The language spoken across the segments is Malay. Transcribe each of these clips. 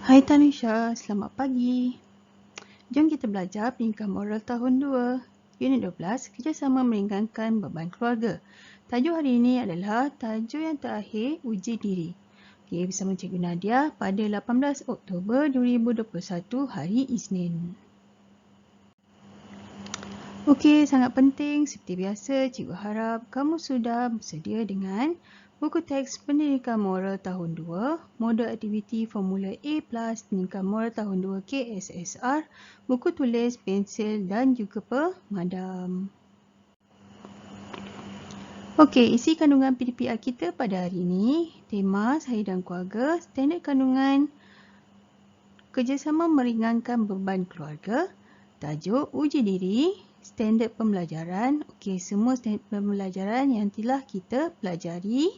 Hai Tanisha, selamat pagi. Jom kita belajar pendidikan moral tahun 2. Unit 12, kerjasama meringankan beban keluarga. Tajuk hari ini adalah tajuk yang terakhir, uji diri. Okey, bersama Cikgu Nadia pada 18 Oktober 2021 hari Isnin. Okey, sangat penting. Seperti biasa, Cikgu harap kamu sudah bersedia dengan buku teks Pendidikan Moral Tahun 2, Modul Aktiviti Formula A+, Pendidikan Moral Tahun 2 KSSR, buku tulis, pensel dan juga pemadam. Okey, isi kandungan PDPR kita pada hari ini, tema saya dan keluarga, standard kandungan kerjasama meringankan beban keluarga, tajuk uji diri, standard pembelajaran. Okey, semua standard pembelajaran yang telah kita pelajari.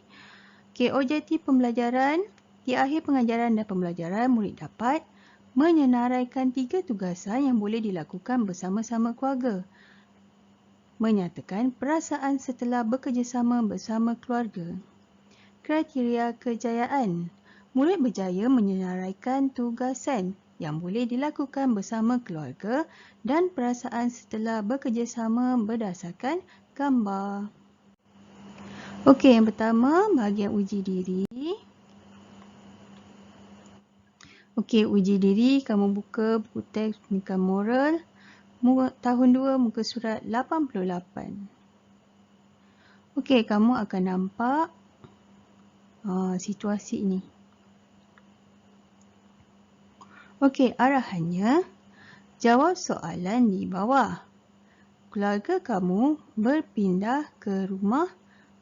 Okey, objektif pembelajaran. Di akhir pengajaran dan pembelajaran, murid dapat menyenaraikan 3 tugasan yang boleh dilakukan bersama-sama keluarga. Menyatakan perasaan setelah bekerjasama bersama keluarga. Kriteria kejayaan. Murid berjaya menyenaraikan tugasan yang boleh dilakukan bersama keluarga dan perasaan setelah bekerjasama berdasarkan gambar. Okey, yang pertama, bahagian uji diri. Okey, uji diri, kamu buka buku teks pendidikan moral tahun 2 muka surat 88. Okey, kamu akan nampak situasi ini. Okey, arahannya, jawab soalan di bawah. Keluarga kamu berpindah ke rumah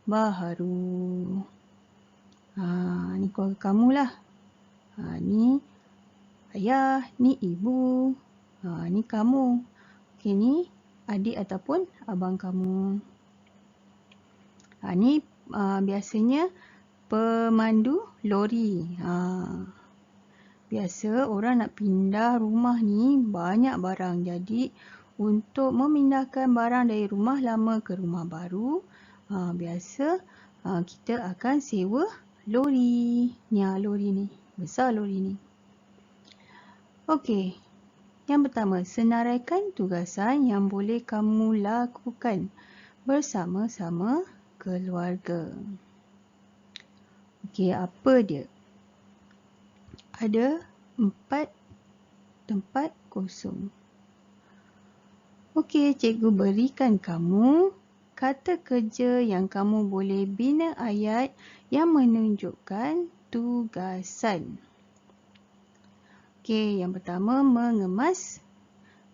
baharu. Ni keluarga kamu lah. Ni ayah, ni ibu, ni kamu. Okey, ni adik ataupun abang kamu. Ni biasanya pemandu lori. Biasa orang nak pindah rumah ni banyak barang. Jadi untuk memindahkan barang dari rumah lama ke rumah baru, biasa kita akan sewa lori. Ni lori ni. Besar lori ni. Okey. Yang pertama, senaraikan tugasan yang boleh kamu lakukan bersama-sama keluarga. Okey, apa dia? Ada 4 tempat kosong. Okey, cikgu berikan kamu kata kerja yang kamu boleh bina ayat yang menunjukkan tugasan. Okey, yang pertama, mengemas,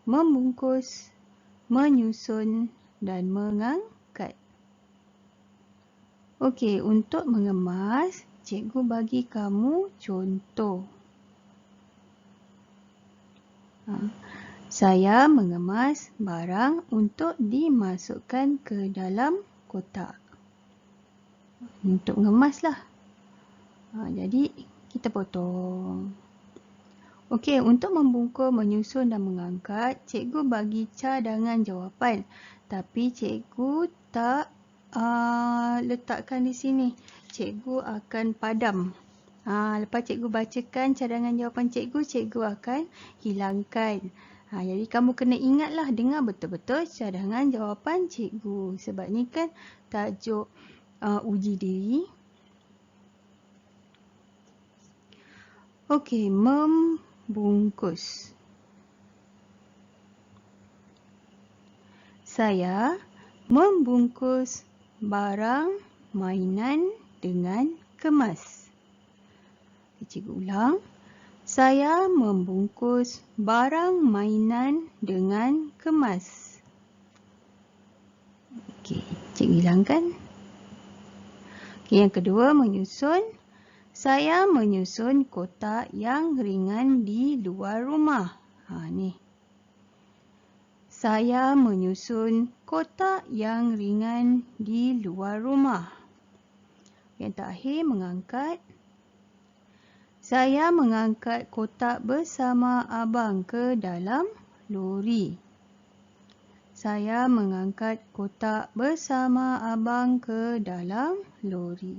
membungkus, menyusun dan mengangkat. Okey, untuk mengemas, cikgu bagi kamu contoh. Saya mengemas barang untuk dimasukkan ke dalam kotak. Untuk mengemas lah. Jadi, kita potong. Okey, untuk membungkus, menyusun dan mengangkat, cikgu bagi cadangan jawapan. Tapi cikgu tak letakkan di sini. Cikgu akan padam. Lepas cikgu bacakan cadangan jawapan cikgu, cikgu akan hilangkan. Jadi kamu kena ingatlah, dengar betul-betul cadangan jawapan cikgu. Sebab ni kan tajuk uji diri. Okey, membungkus. Saya membungkus barang mainan dengan kemas. Cikgu ulang. Saya membungkus barang mainan dengan kemas. Okey, cikgu hilangkan. Okey, yang kedua, menyusun. Saya menyusun kotak yang ringan di luar rumah. Ni. Saya menyusun kotak yang ringan di luar rumah. Yang terakhir, mengangkat. Saya mengangkat kotak bersama abang ke dalam lori. Saya mengangkat kotak bersama abang ke dalam lori.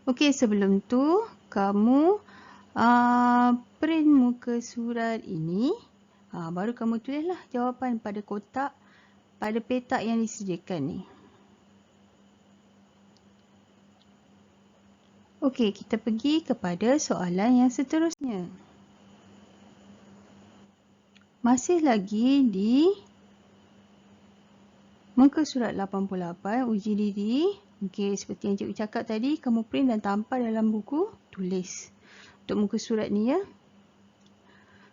Okey, sebelum tu kamu Print muka surat ini. Baru kamu tulislah jawapan pada kotak, pada petak yang disediakan ni. Okey, kita pergi kepada soalan yang seterusnya. Masih lagi di muka surat 88, uji diri. Okey, seperti yang cikgu cakap tadi, kamu print dan tampal dalam buku, tulis. Untuk muka surat ni ya.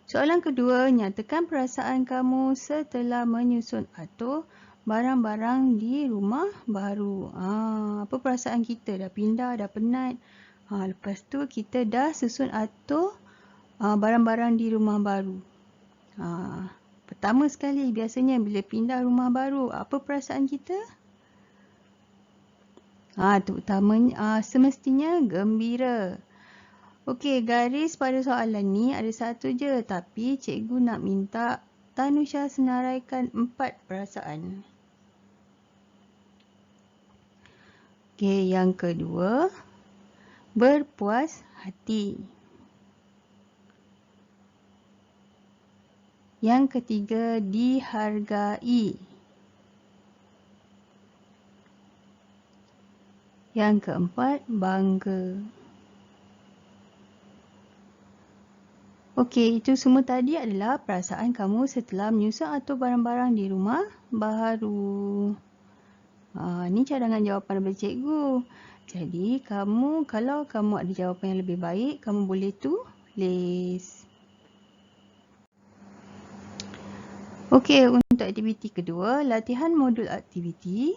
Soalan kedua, nyatakan perasaan kamu setelah menyusun atur barang-barang di rumah baru. Apa perasaan kita? Dah pindah, dah penat. Lepas tu kita dah susun atur barang-barang di rumah baru. Pertama sekali, biasanya bila pindah rumah baru, apa perasaan kita? Terutamanya, semestinya gembira. Okey, garis pada soalan ni ada satu je, tapi cikgu nak minta Tanusha senaraikan 4 perasaan. Okey, yang kedua, berpuas hati. Yang ketiga, dihargai. Yang keempat, bangga. Okey, itu semua tadi adalah perasaan kamu setelah menyusun atur barang-barang di rumah baru. Ni cadangan jawapan daripada cikgu. Jadi, kalau kamu ada jawapan yang lebih baik, kamu boleh tulis. Okey, untuk aktiviti kedua, latihan modul aktiviti.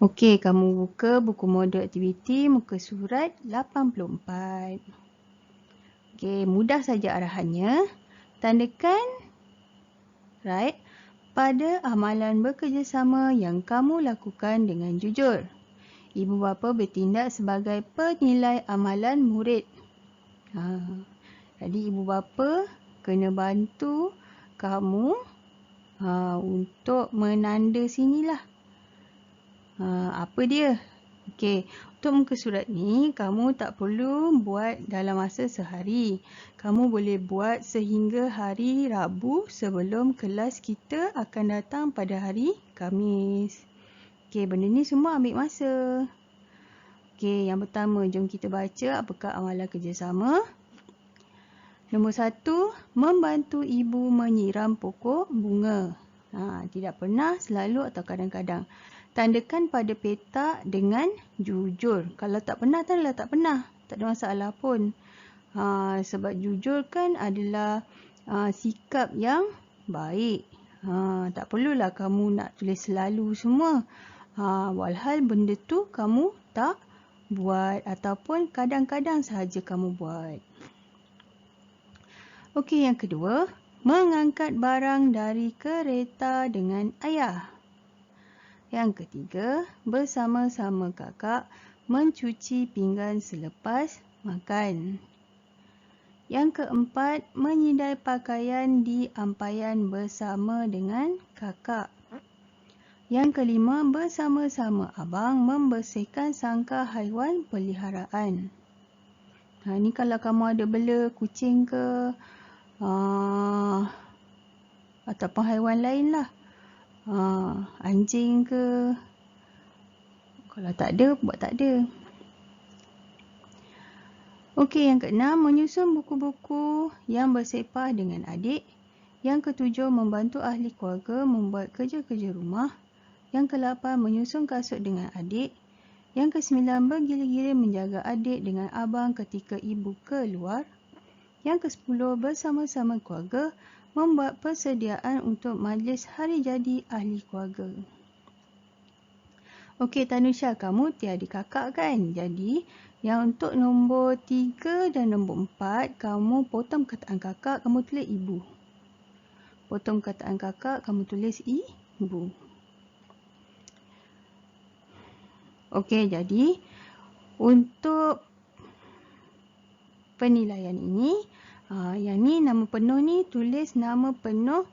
Okey, kamu buka buku modul aktiviti muka surat 84. Okey, mudah saja arahannya. Tandakan right pada amalan bekerjasama yang kamu lakukan dengan jujur. Ibu bapa bertindak sebagai penilai amalan murid. Jadi ibu bapa kena bantu kamu untuk menanda sinilah. Apa dia? Okey, untuk muka surat ni kamu tak perlu buat dalam masa sehari. Kamu boleh buat sehingga hari Rabu sebelum kelas kita akan datang pada hari Khamis. Okey, benda ni semua ambil masa. Okey, yang pertama jom kita baca apakah amalan kerjasama. Nombor 1, membantu ibu menyiram pokok bunga. Tidak pernah, selalu atau kadang-kadang. Tandakan pada petak dengan jujur. Kalau tak pernah, tanda tak pernah. Tak ada masalah pun. Sebab jujur kan adalah sikap yang baik. Tak perlulah kamu nak tulis selalu semua. Walhal benda tu kamu tak buat ataupun kadang-kadang sahaja kamu buat. Okey, yang kedua, mengangkat barang dari kereta dengan ayah. Yang ketiga, bersama-sama kakak mencuci pinggan selepas makan. Yang keempat, menyidai pakaian di ampaian bersama dengan kakak. Yang kelima, bersama-sama abang membersihkan sangkar haiwan peliharaan. Ni kalau kamu ada bela kucing ke ataupun haiwan lain lah. Anjing ke. Kalau tak ada, buat tak ada. Okey, yang keenam, menyusun buku-buku yang bersepah dengan adik. Yang ketujuh, membantu ahli keluarga membuat kerja-kerja rumah. Yang ke-8, menyusun kasut dengan adik. Yang ke-9, bergila-gila menjaga adik dengan abang ketika ibu keluar. Yang ke-10, bersama-sama keluarga membuat persediaan untuk majlis hari jadi ahli keluarga. Okey, Tanusha, kamu tiada kakak kan? Jadi, yang untuk nombor 3 dan nombor 4, kamu potong kataan kakak, kamu tulis ibu. Potong kataan kakak, kamu tulis ibu. Okey, jadi untuk penilaian ini, yang ni nama penuh ni, tulis nama penuh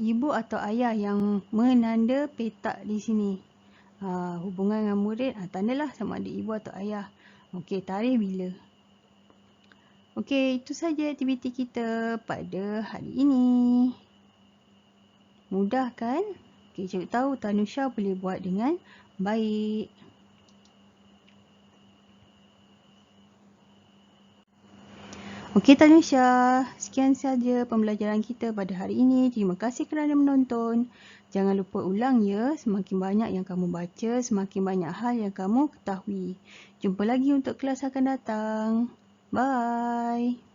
ibu atau ayah yang menanda petak di sini. Hubungan dengan murid, tandalah sama ada ibu atau ayah. Okey, tarikh bila. Okey, itu saja aktiviti kita pada hari ini. Mudah kan? Okey, cikgu tahu Tanusha boleh buat dengan baik. Okey Tanusha, sekian saja pembelajaran kita pada hari ini. Terima kasih kerana menonton. Jangan lupa ulang ya, semakin banyak yang kamu baca, semakin banyak hal yang kamu ketahui. Jumpa lagi untuk kelas akan datang. Bye.